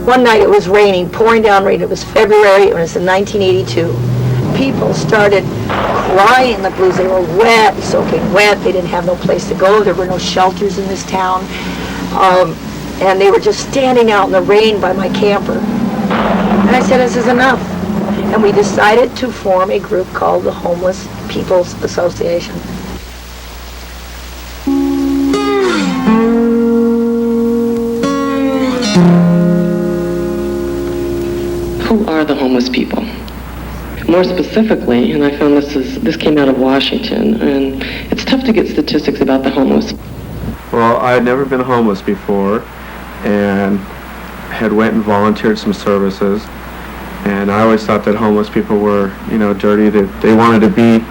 One night it was raining, pouring down rain. It was February, it was in 1982. People started crying the blues. They were wet, soaking wet. They didn't have no place to go. There were no shelters in this town. And they were just standing out in the rain by my camper. And I said, this is enough. And we decided to form a group called the Homeless People's Association. Who are the homeless people? More specifically, and I found this came out of Washington, and it's tough to get statistics about the homeless. Well, I had never been homeless before, and had went and volunteered some services, and I always thought that homeless people were, dirty, that they wanted to be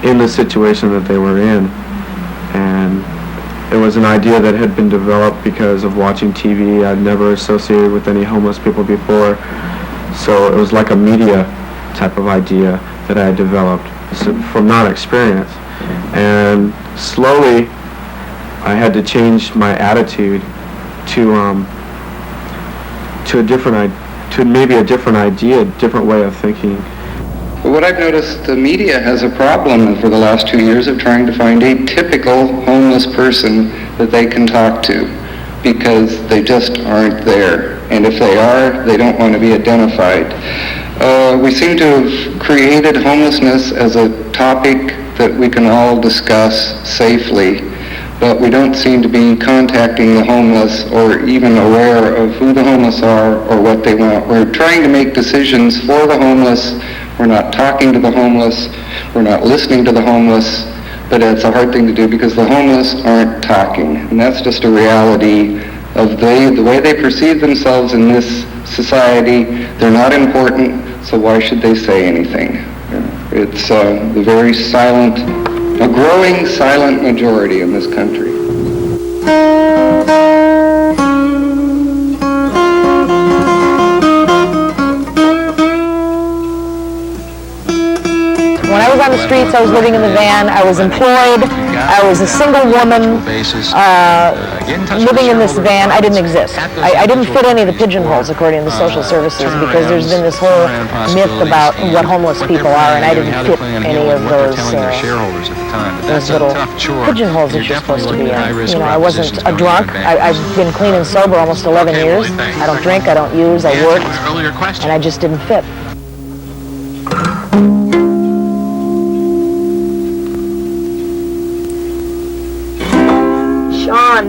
in the situation that they were in. And it was an idea that had been developed because of watching TV. I'd never associated with any homeless people before, so it was like a media type of idea that I had developed from non-experience. And slowly I had to change my attitude to maybe a different idea, a different way of thinking. What I've noticed, the media has a problem for the last 2 years of trying to find a typical homeless person that they can talk to, because they just aren't there. And if they are, they don't want to be identified. We seem to have created homelessness as a topic that we can all discuss safely, but we don't seem to be contacting the homeless or even aware of who the homeless are or what they want. We're trying to make decisions for the homeless. We're not talking to the homeless. We're not listening to the homeless. But it's a hard thing to do because the homeless aren't talking. And that's just a reality of the way they perceive themselves in this society. They're not important, so why should they say anything? It's the very silent, a growing silent majority in this country. When I was on the streets, I was living in the van, I was employed, I was a single woman, living in this van. I didn't exist. I didn't fit any of the pigeonholes according to the social services, because there's been this whole myth about what homeless people are, and I didn't fit any of those little pigeonholes that you're supposed to be in. I wasn't a drunk. I've been clean and sober almost 11 years. I don't drink, I don't use, I worked, and I just didn't fit. Sean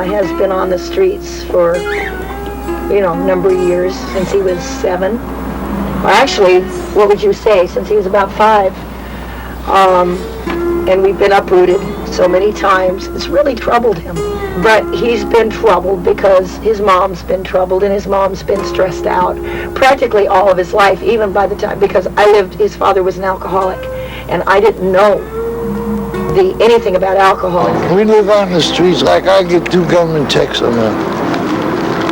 has been on the streets for, a number of years, since he was 7. Or actually, what would you say, since he was about 5. And we've been uprooted so many times. It's really troubled him. But he's been troubled because his mom's been troubled and his mom's been stressed out practically all of his life, even by the time, because his father was an alcoholic, and I didn't know anything about alcohol. We live on the streets. Like, I get 2 government checks a month.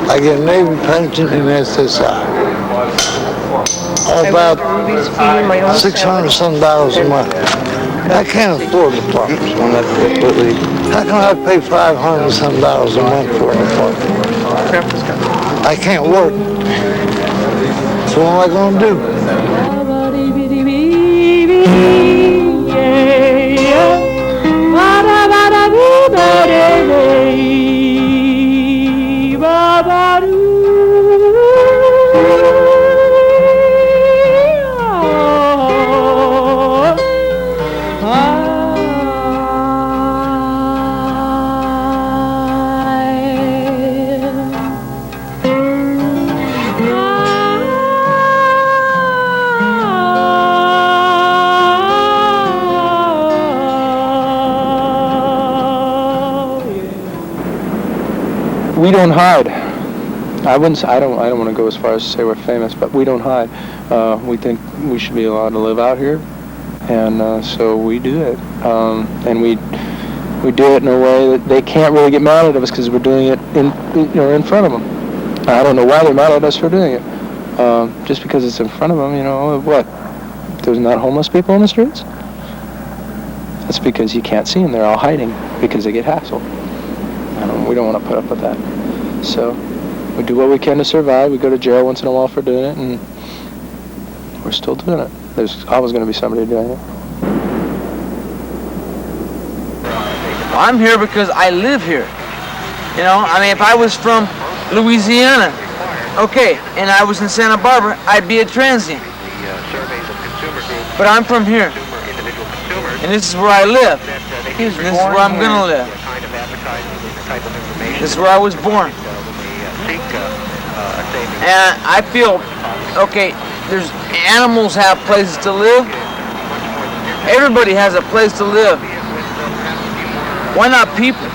I get Navy pension and SSI. About $600-some a month. I can't afford apartments when I leave. How can I pay $500-some a month for an apartment? I can't work. So what am I going to do? We don't hide. I don't want to go as far as to say we're famous, but we don't hide. We think we should be allowed to live out here, and so we do it. And we do it in a way that they can't really get mad at us because we're doing it in front of them. I don't know why they're mad at us for doing it. Just because it's in front of them, what? There's not homeless people in the streets? That's because you can't see them. They're all hiding because they get hassled. We don't want to put up with that. So We do what we can to survive. We go to jail once in a while for doing it, and we're still doing it. There's always going to be somebody doing it. I'm here because I live here. You know, I mean, if I was from Louisiana, okay, and I was in Santa Barbara, I'd be a transient. But I'm from here, and this is where I live. And this is where I'm gonna live. This is where I was born. And I feel, okay, there's animals have places to live. Everybody has a place to live. Why not people?